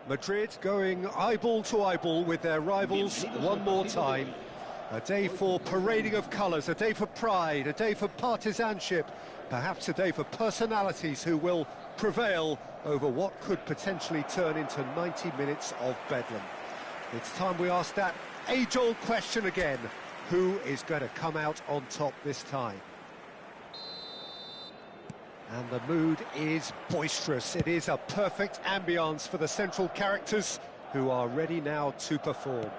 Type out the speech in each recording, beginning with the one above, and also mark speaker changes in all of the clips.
Speaker 1: Madrid going eyeball to eyeball with their rivals one more time. A day for parading of colours, a day for pride, a day for partisanship, perhaps a day for personalities who will prevail over what could potentially turn into 90 minutes of bedlam. It's time we ask that age-old question again. Who is going to come out on top this time? And the mood is boisterous. It is a perfect ambience for the central characters who are ready now to perform.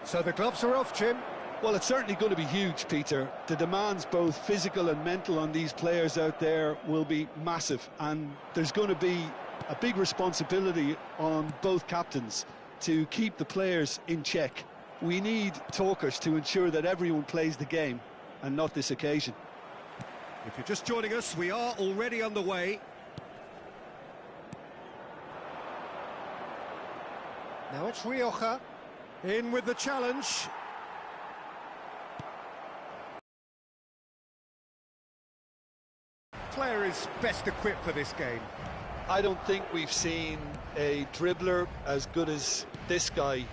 Speaker 1: So the gloves are off, Jim.
Speaker 2: Well, it's certainly going to be huge, Peter. The demands, both physical and mental, on these players out there will be massive, and there's going to be a big responsibility on both captains to keep the players in check. We need talkers to ensure that everyone plays the game, and not this occasion.
Speaker 1: If you're just joining us, we are already underway. Now it's Rioja, in with the challenge. Player is best equipped for this game.
Speaker 2: I don't think we've seen a dribbler as good as this guy,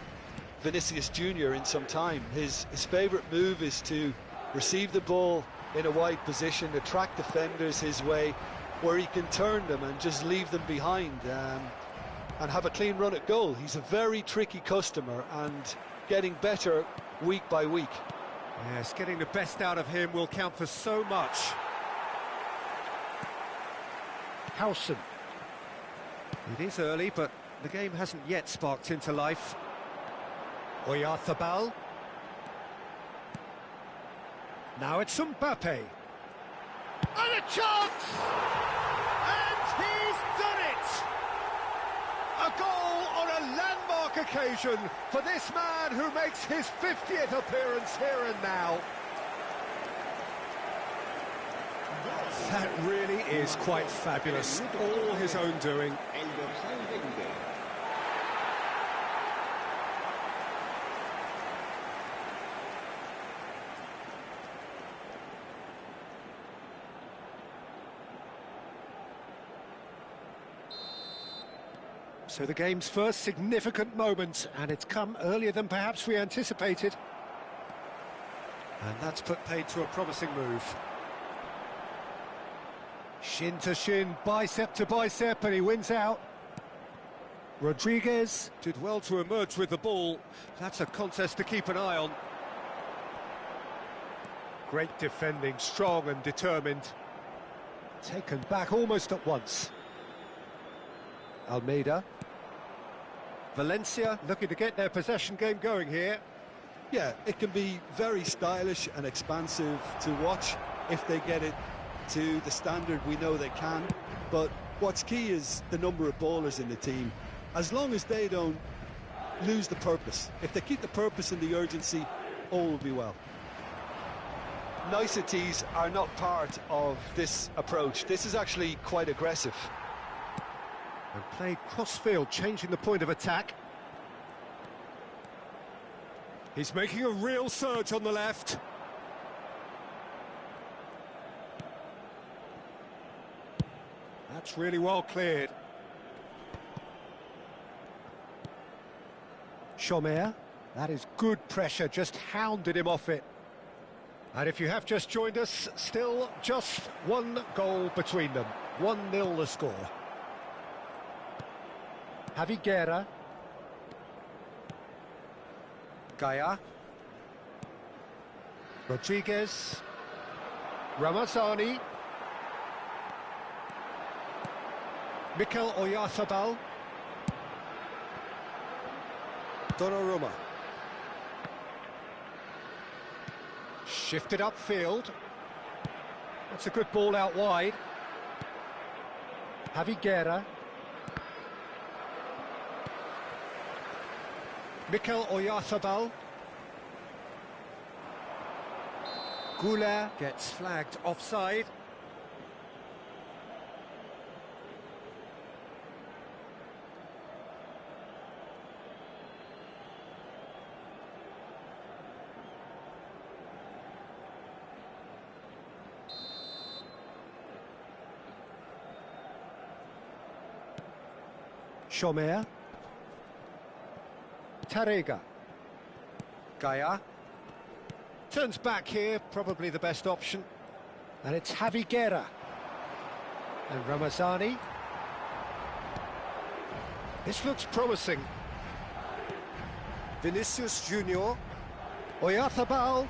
Speaker 2: Vinicius Junior, in some time. His favourite move is to receive the ball in a wide position, attract defenders his way, where he can turn them and just leave them behind and have a clean run at goal. He's a very tricky customer and getting better week by week.
Speaker 1: Yes, getting the best out of him will count for so much. Howson. It is early, but the game hasn't yet sparked into life. Oyarzabal. Now it's Mbappe. And a chance! And he's done it! A goal on a landmark occasion for this man who makes his 50th appearance here and now. That really is quite fabulous. All his own doing. So the game's first significant moment, and it's come earlier than perhaps we anticipated. And that's put paid to a promising move. Shin to shin, bicep to bicep, and he wins out. Rodriguez did well to emerge with the ball. That's a contest to keep an eye on. Great defending, strong and determined. Taken back almost at once. Almeida. Valencia looking to get their possession game going here.
Speaker 2: Yeah, it can be very stylish and expansive to watch if they get it to the standard we know they can. But what's key is the number of ballers in the team. As long as they don't lose the purpose, if they keep the purpose and the urgency, all will be well. Niceties are not part of this approach. This is actually quite aggressive.
Speaker 1: And played cross-field, changing the point of attack. He's making a real surge on the left. That's really well cleared. Chomer, that is good pressure, just hounded him off it. And if you have just joined us, still just one goal between them. 1-0 the score. Javi Guerra. Gaia. Rodriguez. Ramazani. Mikel Oyarzabal. Donnarumma. Shifted upfield. That's a good ball out wide. Javi Guerra. Mikel Oyarzabal. Goulart gets flagged offside. Chomer. Tarega. Gaia. Turns back here, probably the best option. And it's Javi Guerra. And Ramazani. This looks promising. Vinicius Junior. Oyarzabal.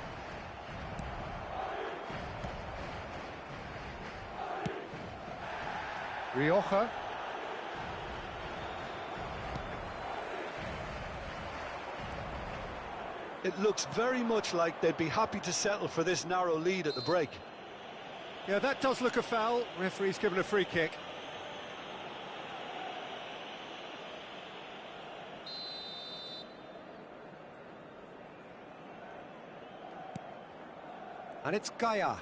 Speaker 1: Rioja.
Speaker 2: It looks very much like they'd be happy to settle for this narrow lead at the break.
Speaker 1: Yeah, that does look a foul. Referee's given a free kick. And it's Gaia.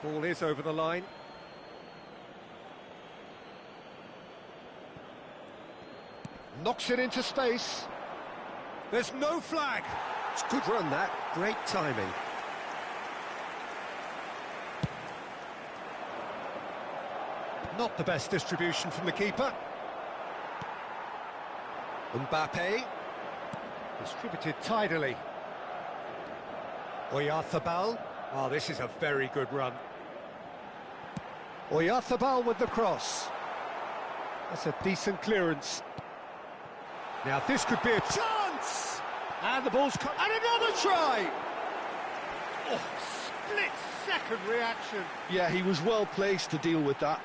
Speaker 1: Ball is over the line. Knocks it into space. There's no flag. It's a good run, that. Great timing. Not the best distribution from the keeper. Mbappe. Distributed tidily. Oyarzabal. Oh, this is a very good run. Oyarzabal with the cross. That's a decent clearance. Now this could be a chance! And the ball's come. And another try! Oh, split-second reaction.
Speaker 2: Yeah, he was well placed to deal with that.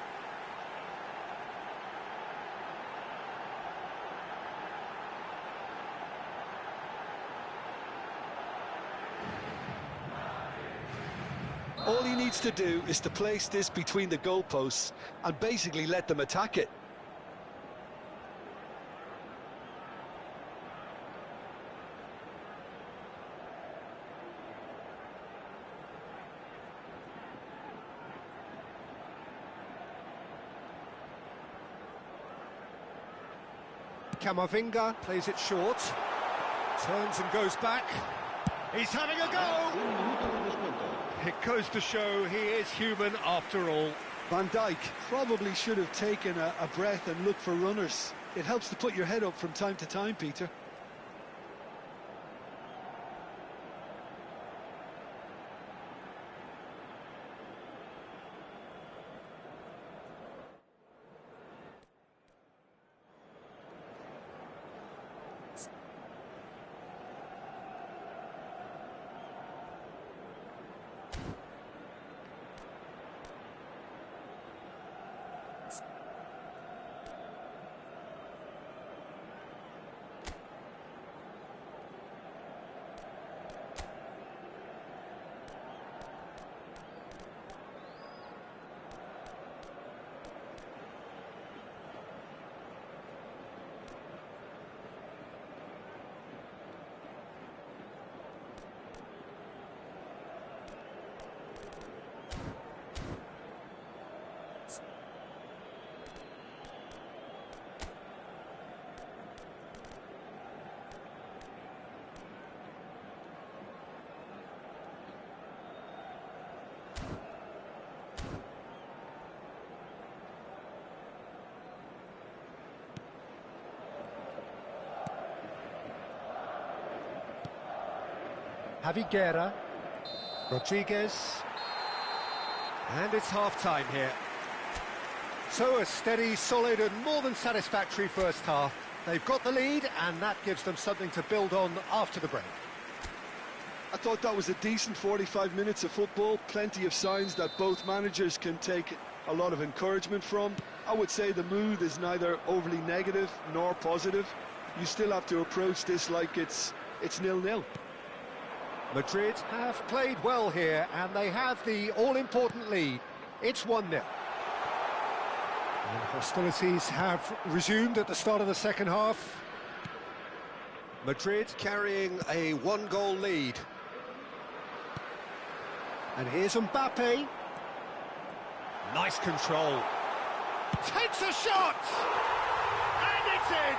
Speaker 2: All he needs to do is to place this between the goalposts and basically let them attack it.
Speaker 1: Camavinga plays it short. Turns and goes back. He's having a go! It goes to show he is human after all.
Speaker 2: Van Dijk probably should have taken a breath and looked for runners. It helps to put your head up from time to time, Peter.
Speaker 1: Javi Guerra. Rodriguez. And it's half-time here. So a steady, solid and more than satisfactory first half. They've got the lead and that gives them something to build on after the break.
Speaker 2: I thought that was a decent 45 minutes of football. Plenty of signs that both managers can take a lot of encouragement from. I would say the mood is neither overly negative nor positive. You still have to approach this like it's 0-0.
Speaker 1: Madrid have played well here and they have the all-important lead. It's 1-0. And hostilities have resumed at the start of the second half. Madrid carrying a one-goal lead. And here's Mbappe. Nice control. Takes a shot! And it's in!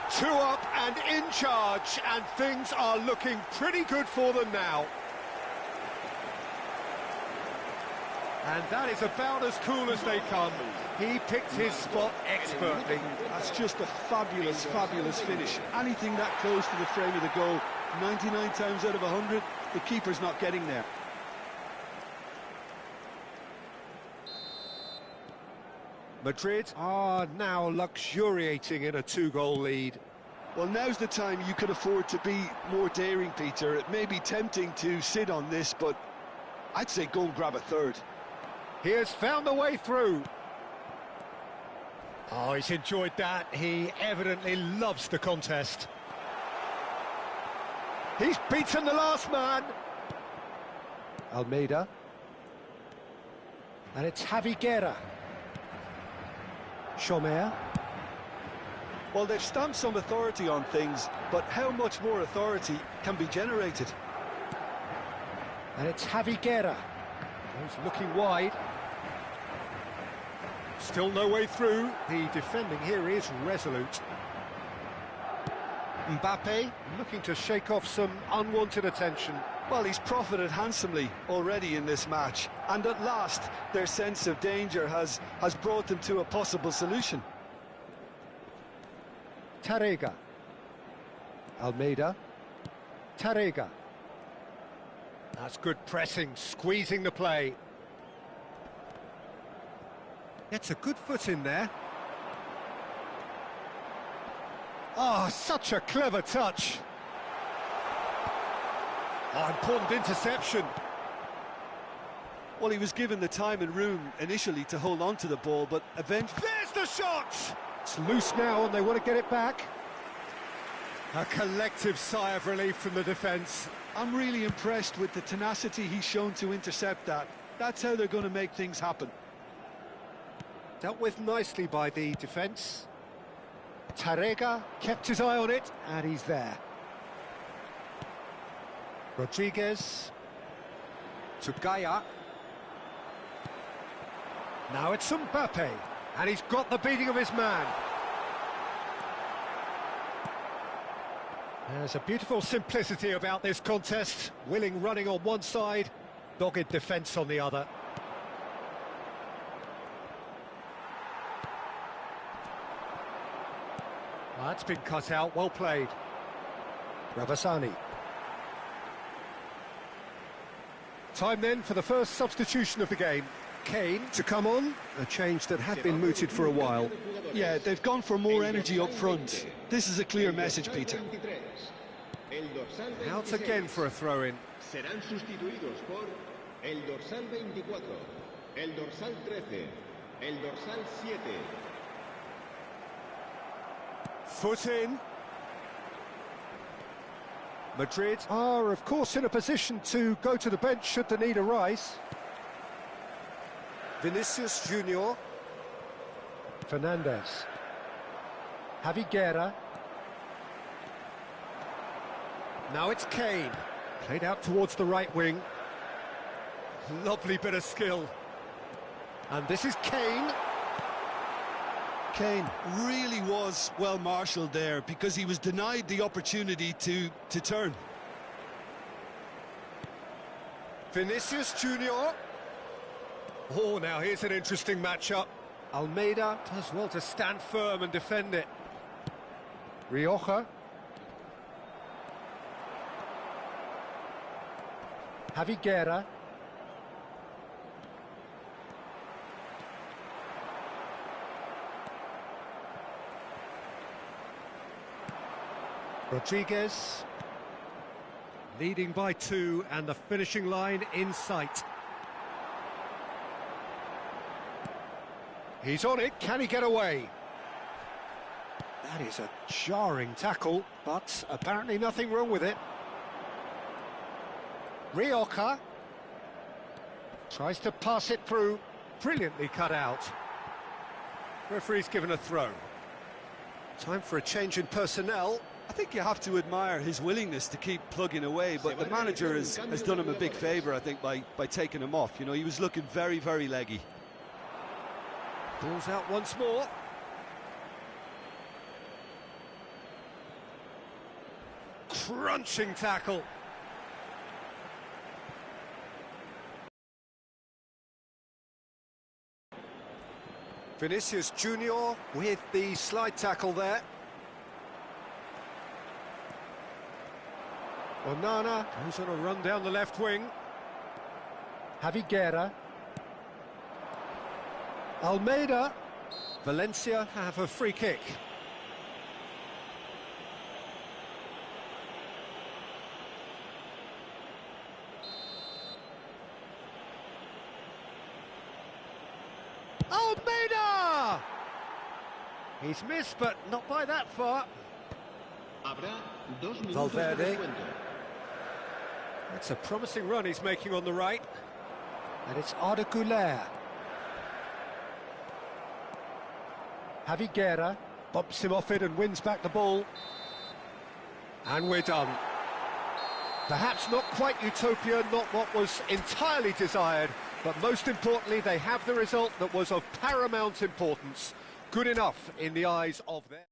Speaker 1: 2 up and in charge, and things are looking pretty good for them now. And that is about as cool as they come. He picked his spot expertly.
Speaker 2: That's just a fabulous, fabulous finish. Anything that close to the frame of the goal, 99 times out of 100, the keeper's not getting there.
Speaker 1: Madrid are now luxuriating in a 2-goal lead.
Speaker 2: Well, now's the time you can afford to be more daring, Peter. It may be tempting to sit on this, but I'd say go and grab a third.
Speaker 1: He has found the way through. Oh, he's enjoyed that. He evidently loves the contest. He's beaten the last man. Almeida. And it's Javi Guerra. Chomer.
Speaker 2: Well, they've stamped some authority on things, but how much more authority can be generated?
Speaker 1: And it's Javi Guerra. He's looking wide. Still no way through. The defending here is resolute. Mbappe looking to shake off some unwanted attention.
Speaker 2: Well, he's profited handsomely already in this match, and at last their sense of danger has brought them to a possible solution.
Speaker 1: Tarrega. Almeida. Tarrega. That's good pressing, squeezing the play. Gets a good foot in there. Oh, such a clever touch. Oh, important interception.
Speaker 2: Well, he was given the time and room initially to hold on to the ball, but eventually...
Speaker 1: There's the shot! It's loose now and they want to get it back. A collective sigh of relief from the defence.
Speaker 2: I'm really impressed with the tenacity he's shown to intercept that. That's how they're going to make things happen.
Speaker 1: Dealt with nicely by the defence. Tarrega kept his eye on it, and he's there. Rodriguez to Gaia. Now it's Mbappe, and he's got the beating of his man. There's a beautiful simplicity about this contest. Willing running on one side, dogged defence on the other. That's been cut out, well played. Rabasani. Time then for the first substitution of the game. Kane to come on, a change that had been mooted for a while.
Speaker 2: Yeah, they've gone for more energy up front. This is a clear message, Peter.
Speaker 1: Out again for a throw-in.
Speaker 3: Serán sustituidos por el dorsal 24, el dorsal 13, el dorsal 7.
Speaker 1: Foot in. Madrid are, of course, in a position to go to the bench should the need arise. Vinicius Junior. Fernandez. Javi Guerra. Now it's Kane. Played out towards the right wing. Lovely bit of skill. And this is Kane.
Speaker 2: Kane really was well marshalled there because he was denied the opportunity to turn.
Speaker 1: Vinicius Junior. Oh, now here's an interesting matchup. Almeida does well to stand firm and defend it. Rioja. Javi Guerra. Rodriguez. Leading by 2 and the finishing line in sight. He's on it, can he get away? That is a jarring tackle, but apparently nothing wrong with it. Rioja tries to pass it through, brilliantly cut out. Referee's given a throw. Time for a change in personnel.
Speaker 2: I think you have to admire his willingness to keep plugging away, but the manager has done him a big favour, I think, by taking him off. You know, he was looking very, very leggy.
Speaker 1: Pulls out once more. Crunching tackle. Vinicius Junior with the slide tackle there. Onana goes on a run down the left wing. Javi Guerra. Almeida. Valencia have a free kick. Almeida! He's missed, but not by that far.
Speaker 3: Habrá 2 minutos de
Speaker 1: Valverde.
Speaker 3: descuento.
Speaker 1: It's a promising run he's making on the right. And it's Arda Güler. Javi Guerra bumps him off it and wins back the ball. And we're done. Perhaps not quite utopia, not what was entirely desired, but most importantly, they have the result that was of paramount importance. Good enough in the eyes of their...